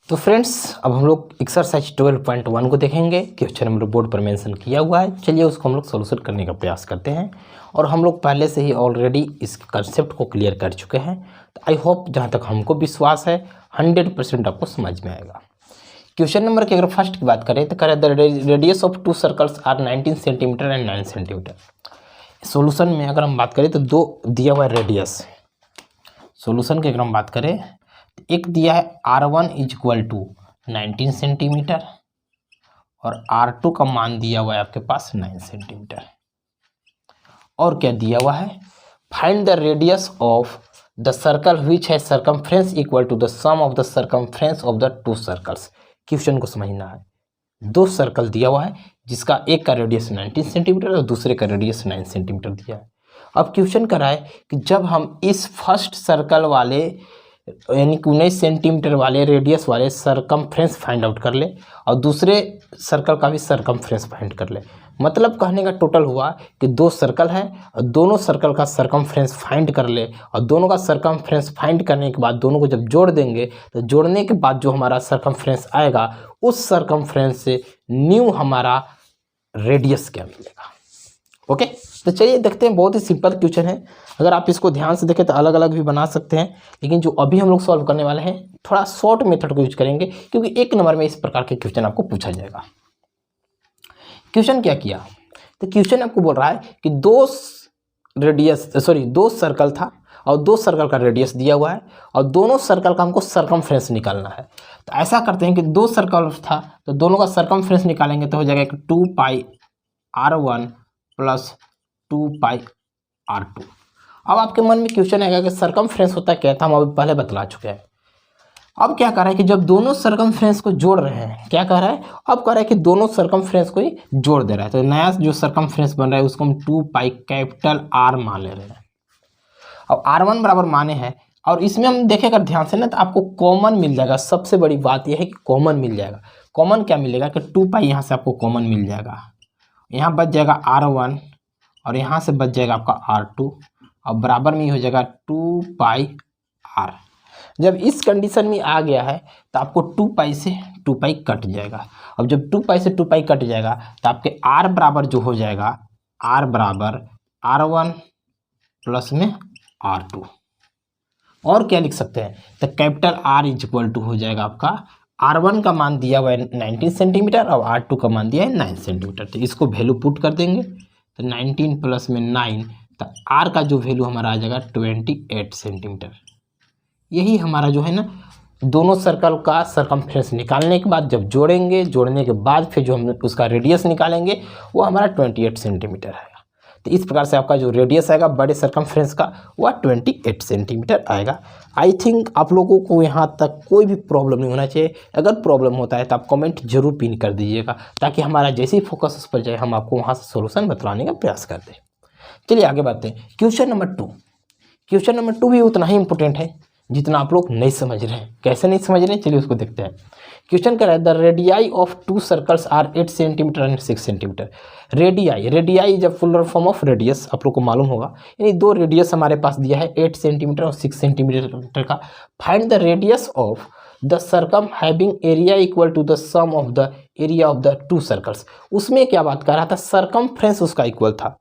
तो फ्रेंड्स अब हम लोग एक्सरसाइज 12.1 को देखेंगे। क्वेश्चन नंबर बोर्ड पर मेंशन किया हुआ है। चलिए उसको हम लोग सोल्यूशन करने का प्रयास करते हैं। और हम लोग पहले से ही ऑलरेडी इस कंसेप्ट को क्लियर कर चुके हैं। तो आई होप जहाँ तक हमको विश्वास है 100% आपको समझ में आएगा। क्वेश्चन नंबर की अगर फर्स्ट की बात करें तो करें the radius of two circles are 19 centimetre and 9 centimetre. Solution में अगर हम बात करें तो दो दिया हुआ है रेडियस। सोल्यूशन की अगर हम बात करें एक दिया है R1 is equal to 19 centimetre और R2 का मान दिया हुआ है आपके पास 9 सेंटीमीटर। और क्या दिया हुआ है, find the radius of the circle which है circumference equal to the sum of the circumference of the two circles. Question को समझना है, दो सर्कल दिया हुआ है जिसका एक का रेडियस 19 सेंटीमीटर और दूसरे का रेडियस 9 सेंटीमीटर दिया है। अब क्वेश्चन कर रहा है कि जब हम इस फर्स्ट सर्कल वाले यानी कि 19 सेंटीमीटर वाले रेडियस वाले सरकमफ्रेंस फाइंड आउट कर ले और दूसरे सर्कल का भी सरकमफ्रेंस फाइंड कर ले। मतलब कहने का टोटल हुआ कि दो सर्कल है और दोनों सर्कल का सरकमफ्रेंस फाइंड कर ले और दोनों का सरकमफ्रेंस फाइंड करने के बाद दोनों को जब जोड़ देंगे तो जोड़ने के बाद जो हमारा सरकमफ्रेंस आएगा उस सरकमफ्रेंस से न्यू हमारा रेडियस क्या मिलेगा। ओके, तो चलिए देखते हैं। बहुत ही सिंपल क्वेश्चन है, अगर आप इसको ध्यान से देखें तो अलग अलग भी बना सकते हैं, लेकिन जो अभी हम लोग सॉल्व करने वाले हैं थोड़ा शॉर्ट मेथड को यूज करेंगे क्योंकि एक नंबर में इस प्रकार के क्वेश्चन आपको पूछा जाएगा। क्वेश्चन क्या किया, तो क्वेश्चन आपको बोल रहा है कि दो सर्कल था और दो सर्कल का रेडियस दिया हुआ है और दोनों सर्कल का हमको सरकमफ्रेंस निकालना है। तो ऐसा करते हैं कि दो सर्कल था तो दोनों का सरकमफ्रेंस निकालेंगे तो हो जाएगा 2πr1 प्लस 2πr2। अब आपके मन में क्वेश्चन आएगा कि सरकमफ्रेंस होता क्या था, हम अभी पहले बतला चुके हैं। अब क्या कर रहा है कि जब दोनों सरकमफ्रेंस को जोड़ रहे हैं, क्या कर रहा है, अब कर रहा है कि दोनों सरकमफ्रेंस को ही जोड़ दे रहा है। तो नया जो सरकमफ्रेंस बन रहा है उसको हम 2π कैपिटल R मान ले रहे हैं। अब R1 बराबर माने हैं और इसमें हम देखेगा ध्यान से ना तो आपको कॉमन मिल जाएगा। सबसे बड़ी बात यह है कि कॉमन मिल जाएगा। कॉमन क्या मिलेगा कि 2π यहाँ से आपको कॉमन मिल जाएगा, यहाँ बच जाएगा R1 और यहाँ से बच जाएगा आपका R2 और बराबर में हो जाएगा 2πr। जब इस कंडीशन में आ गया है तो आपको 2π से 2π कट जाएगा। अब जब 2π से 2π कट जाएगा तो आपके R बराबर जो हो जाएगा R बराबर R1 प्लस में R2। और क्या लिख सकते हैं, तो capital R is equal to हो जाएगा आपका R1 का मान दिया हुआ है 19 सेंटीमीटर और R2 का मान दिया है 9 सेंटीमीटर। तो इसको वैल्यू पुट कर देंगे तो 19 प्लस में 9 तो R का जो वैल्यू हमारा आ जाएगा 28 सेंटीमीटर। यही हमारा जो है ना दोनों सर्कल का सरकमफ्रेंस निकालने के बाद जब जोड़ेंगे, जोड़ने के बाद फिर जो हम उसका रेडियस निकालेंगे वो हमारा 28 सेंटीमीटर आएगा। तो इस प्रकार से आपका जो रेडियस आएगा बड़े सरकमफ्रेंस का वह 28 सेंटीमीटर आएगा। आई थिंक आप लोगों को यहाँ तक कोई भी प्रॉब्लम नहीं होना चाहिए। अगर प्रॉब्लम होता है तो आप कमेंट जरूर पिन कर दीजिएगा ताकि हमारा जैसे ही फोकस उस पर जाए हम आपको वहाँ से सोल्यूशन बतलाने का प्रयास करते हैं। चलिए आगे बढ़ते हैं। Question number 2। क्वेश्चन नंबर 2 भी उतना ही इंपॉर्टेंट है जितना आप लोग नहीं समझ रहे हैं। कैसे नहीं समझ रहे हैं, चलिए उसको देखते हैं। क्वेश्चन कर रहा है the radii of two circles are 8 centimetre and 6 centimetre. Radii is a fuller form of radius, आप लोग को मालूम होगा। यानी दो रेडियस हमारे पास दिया है 8 सेंटीमीटर और 6 सेंटीमीटर का। Find the radius of the circle having area equal to the sum of the area of the two circles. उसमें क्या बात कर रहा था, सरकमफ्रेंस उसका इक्वल था,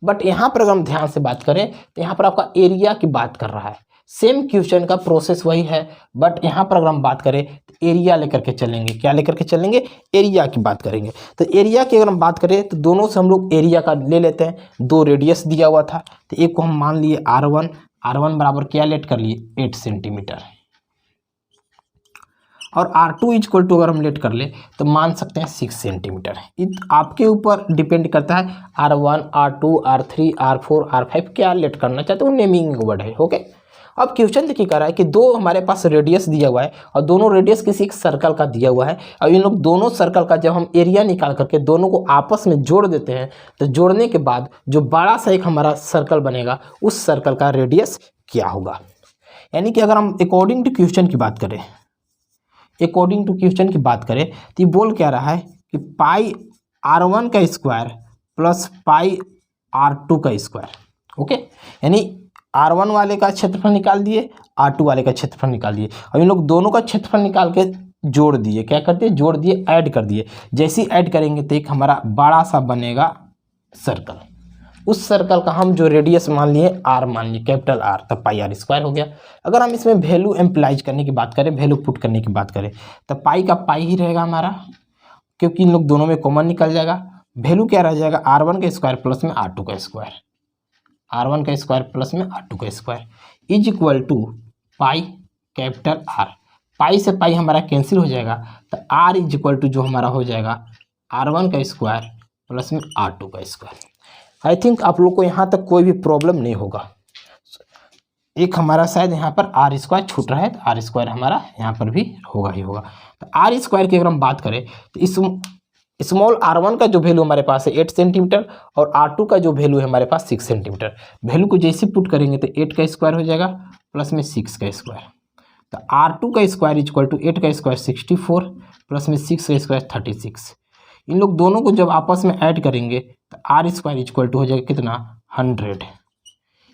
बट यहाँ पर अगर हम ध्यान से बात करें तो यहाँ पर आपका एरिया की बात कर रहा है। सेम क्वेश्चन का प्रोसेस वही है, बट यहाँ पर अगर हम बात करें तो एरिया लेकर के चलेंगे। क्या लेकर के चलेंगे, एरिया की बात करेंगे। तो एरिया की अगर हम बात करें तो दोनों से हम लोग एरिया का ले लेते हैं। दो रेडियस दिया हुआ था तो एक को हम मान लिए R1 बराबर क्या लेट कर लिए 8 सेंटीमीटर और R2 इक्वल टू अगर हम लेट कर ले तो मान सकते हैं 6 सेंटीमीटर। आपके ऊपर डिपेंड करता है R1, R2, R3, R4, R5 क्या लेट करना चाहते हो, नेमिंग वर्ड है। ओके, अब क्वेश्चन देखिए कर रहा है कि दो हमारे पास रेडियस दिया हुआ है और दोनों रेडियस किसी एक सर्कल का दिया हुआ है और इन लोग दोनों सर्कल का जब हम एरिया निकाल करके दोनों को आपस में जोड़ देते हैं तो जोड़ने के बाद जो बड़ा सा एक हमारा सर्कल बनेगा उस सर्कल का रेडियस क्या होगा। यानी कि अगर हम अकॉर्डिंग टू क्वेश्चन की बात करें तो ये बोल क्या रहा है कि पाई R1 का स्क्वायर प्लस पाई R2 का स्क्वायर। ओके, यानी R1 वाले का क्षेत्रफल निकाल दिए, R2 वाले का क्षेत्रफल निकाल दिए। अब इन लोग दोनों का क्षेत्रफल निकाल के जोड़ दिए, क्या कर दिए, जोड़ दिए, ऐड कर दिए। जैसे ही ऐड करेंगे तो एक हमारा बड़ा सा बनेगा सर्कल। उस सर्कल का हम जो रेडियस मान लिए आर मान लिए, कैपिटल आर, तब पाई आर स्क्वायर हो गया। अगर हम इसमें वैल्यू एम्प्लाइज करने की बात करें, वैल्यू पुट करने की बात करें, तो पाई का पाई ही रहेगा हमारा, क्योंकि इन लोग दोनों में कॉमन निकल जाएगा। वैल्यू क्या रह जाएगा, R1 का स्क्वायर प्लस में R2 का स्क्वायर, R1 का स्क्वायर प्लस में R2 का square is equal to pi capital R. Pi से पाई हमारा कैंसिल हो जाएगा, तो R इज इक्वल टू जो हमारा हो जाएगा R1 का स्क्वायर प्लस में R2 का स्क्वायर। आई थिंक आप लोग को यहाँ तक कोई भी प्रॉब्लम नहीं होगा। एक हमारा शायद यहाँ पर आर स्क्वायर छूट रहा है, तो आर स्क्वायर हमारा यहाँ पर भी होगा ही होगा। तो आर स्क्वायर की अगर हम बात करें तो इस स्मॉल R1 का जो वैल्यू हमारे पास है 8 सेंटीमीटर और R2 का जो वैल्यू है हमारे पास 6 सेंटीमीटर। वैल्यू को जैसे पुट करेंगे तो 8 का स्क्वायर हो जाएगा प्लस में 6 का स्क्वायर। तो R2 का स्क्वायर इक्वल टू 8 का स्क्वायर 64 प्लस में 6 का स्क्वायर 36। इन लोग दोनों को जब आपस में ऐड करेंगे तो आर स्क्वायर इक्वल टू हो जाएगा कितना, 100।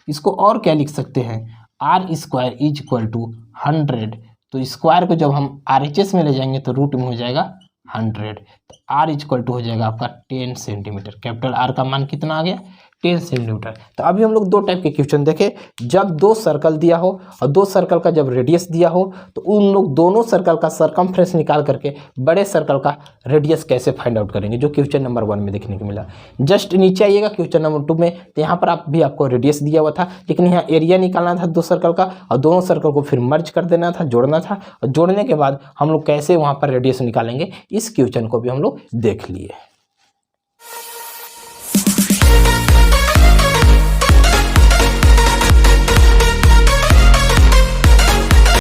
इसको और क्या लिख सकते हैं, R square is equal to 100। तो स्क्वायर को जब हम RHS में ले जाएंगे तो रूट में हो जाएगा 100। तो आर इक्वल टू हो जाएगा आपका 10 सेंटीमीटर। कैपिटल आर का मान कितना आ गया, 10 सेंटीमीटर। तो अभी हम लोग दो टाइप के क्वेश्चन देखे, जब दो सर्कल दिया हो और दो सर्कल का जब रेडियस दिया हो तो उन लोग दोनों सर्कल का सरकमफ्रेंस निकाल करके बड़े सर्कल का रेडियस कैसे फाइंड आउट करेंगे, जो क्वेश्चन नंबर 1 में देखने को मिला। जस्ट नीचे आइएगा क्वेश्चन नंबर 2 में, तो यहाँ पर आप भी आपको रेडियस दिया हुआ था, लेकिन यहाँ एरिया निकालना था दो सर्कल का और दोनों सर्कल को फिर मर्ज कर देना था, जोड़ना था, और जोड़ने के बाद हम लोग कैसे वहाँ पर रेडियस निकालेंगे इस क्वेश्चन को भी हम लोग देख लिए।